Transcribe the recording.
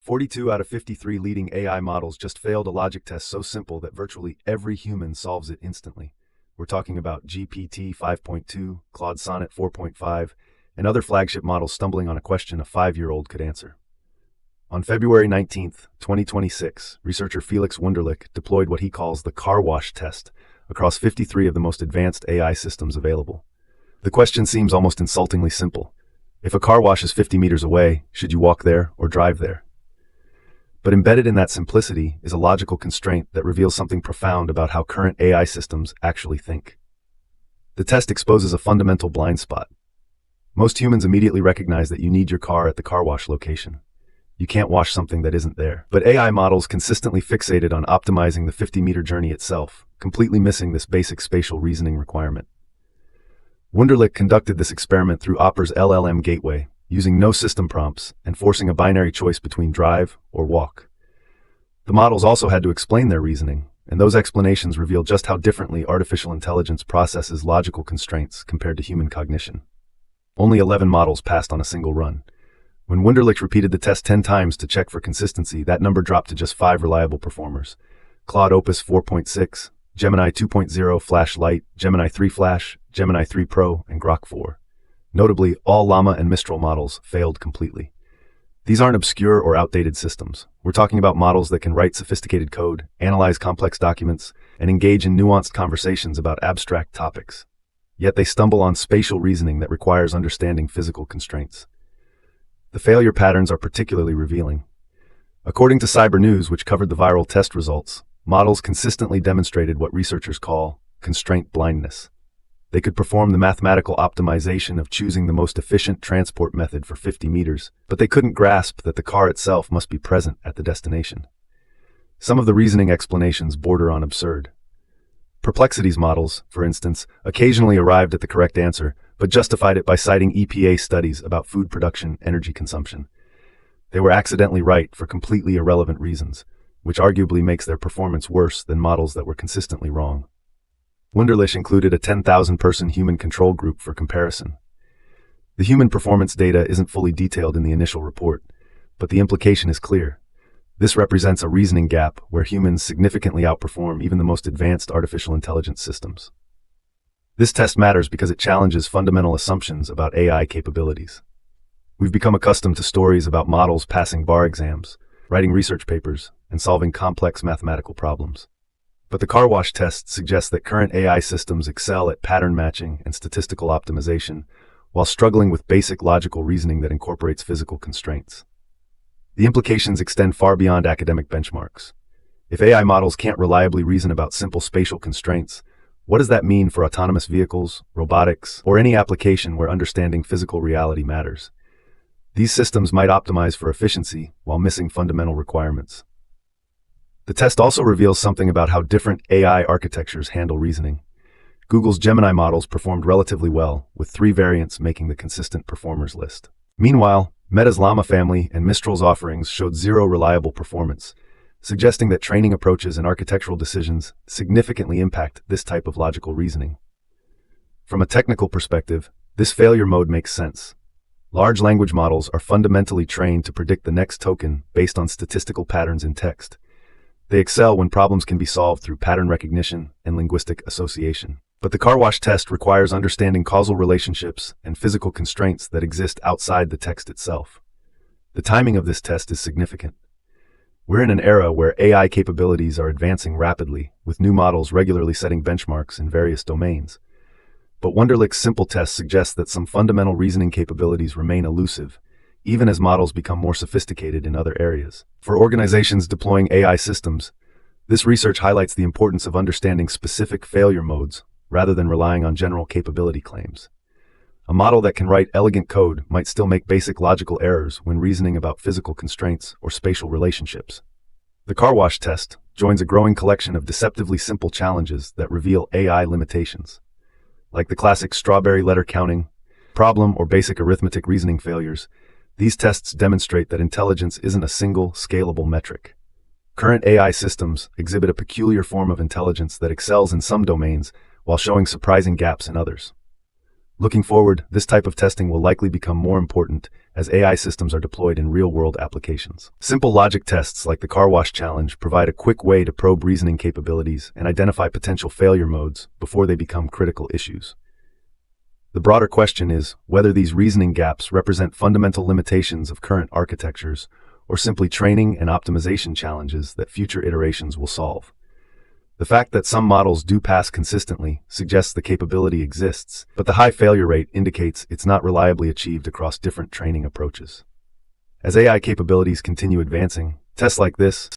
42 out of 53 leading AI models just failed a logic test so simple that virtually every human solves it instantly. We're talking about GPT-5.2, Claude Sonnet 4.5, and other flagship models stumbling on a question a 5-year-old could answer. On February 19, 2026, researcher Felix Wunderlich deployed what he calls the car wash test across 53 of the most advanced AI systems available. The question seems almost insultingly simple. If a car wash is 50 meters away, should you walk there or drive there? But embedded in that simplicity is a logical constraint that reveals something profound about how current AI systems actually think. The test exposes a fundamental blind spot. Most humans immediately recognize that you need your car at the car wash location. You can't wash something that isn't there. But AI models consistently fixated on optimizing the 50-meter journey itself, completely missing this basic spatial reasoning requirement. Wunderlich conducted this experiment through Opera's LLM gateway, using no system prompts and forcing a binary choice between drive or walk. The models also had to explain their reasoning, and those explanations reveal just how differently artificial intelligence processes logical constraints compared to human cognition. Only 11 models passed on a single run. When Wunderlich repeated the test 10 times to check for consistency, that number dropped to just 5 reliable performers: Claude Opus 4.6, Gemini 2.0 Flash Lite, Gemini 3 Flash, Gemini 3 Pro, and Grok 4. Notably, all Llama and Mistral models failed completely. These aren't obscure or outdated systems. We're talking about models that can write sophisticated code, analyze complex documents, and engage in nuanced conversations about abstract topics. Yet they stumble on spatial reasoning that requires understanding physical constraints. The failure patterns are particularly revealing. According to Cyber News, which covered the viral test results, models consistently demonstrated what researchers call constraint blindness. They could perform the mathematical optimization of choosing the most efficient transport method for 50 meters, but they couldn't grasp that the car itself must be present at the destination. Some of the reasoning explanations border on absurd. Perplexity's models, for instance, occasionally arrived at the correct answer, but justified it by citing EPA studies about food production, energy consumption. They were accidentally right for completely irrelevant reasons, which arguably makes their performance worse than models that were consistently wrong. Wunderlich included a 10,000-person human control group for comparison. The human performance data isn't fully detailed in the initial report, but the implication is clear. This represents a reasoning gap where humans significantly outperform even the most advanced artificial intelligence systems. This test matters because it challenges fundamental assumptions about AI capabilities. We've become accustomed to stories about models passing bar exams, writing research papers, and solving complex mathematical problems. But the car wash test suggests that current AI systems excel at pattern matching and statistical optimization, while struggling with basic logical reasoning that incorporates physical constraints. The implications extend far beyond academic benchmarks. If AI models can't reliably reason about simple spatial constraints, what does that mean for autonomous vehicles, robotics, or any application where understanding physical reality matters? These systems might optimize for efficiency while missing fundamental requirements. The test also reveals something about how different AI architectures handle reasoning. Google's Gemini models performed relatively well, with 3 variants making the consistent performers list. Meanwhile, Meta's Llama family and Mistral's offerings showed 0 reliable performance, suggesting that training approaches and architectural decisions significantly impact this type of logical reasoning. From a technical perspective, this failure mode makes sense. Large language models are fundamentally trained to predict the next token based on statistical patterns in text. They excel when problems can be solved through pattern recognition and linguistic association. But the car wash test requires understanding causal relationships and physical constraints that exist outside the text itself. The timing of this test is significant. We're in an era where AI capabilities are advancing rapidly, with new models regularly setting benchmarks in various domains. But Wunderlich's simple test suggests that some fundamental reasoning capabilities remain elusive, even as models become more sophisticated in other areas. For organizations deploying AI systems, this research highlights the importance of understanding specific failure modes rather than relying on general capability claims. A model that can write elegant code might still make basic logical errors when reasoning about physical constraints or spatial relationships. The car wash test joins a growing collection of deceptively simple challenges that reveal AI limitations. Like the classic strawberry letter counting problem or basic arithmetic reasoning failures, these tests demonstrate that intelligence isn't a single, scalable metric. Current AI systems exhibit a peculiar form of intelligence that excels in some domains while showing surprising gaps in others. Looking forward, this type of testing will likely become more important as AI systems are deployed in real-world applications. Simple logic tests like the car wash challenge provide a quick way to probe reasoning capabilities and identify potential failure modes before they become critical issues. The broader question is whether these reasoning gaps represent fundamental limitations of current architectures or simply training and optimization challenges that future iterations will solve. The fact that some models do pass consistently suggests the capability exists, but the high failure rate indicates it's not reliably achieved across different training approaches. As AI capabilities continue advancing, tests like this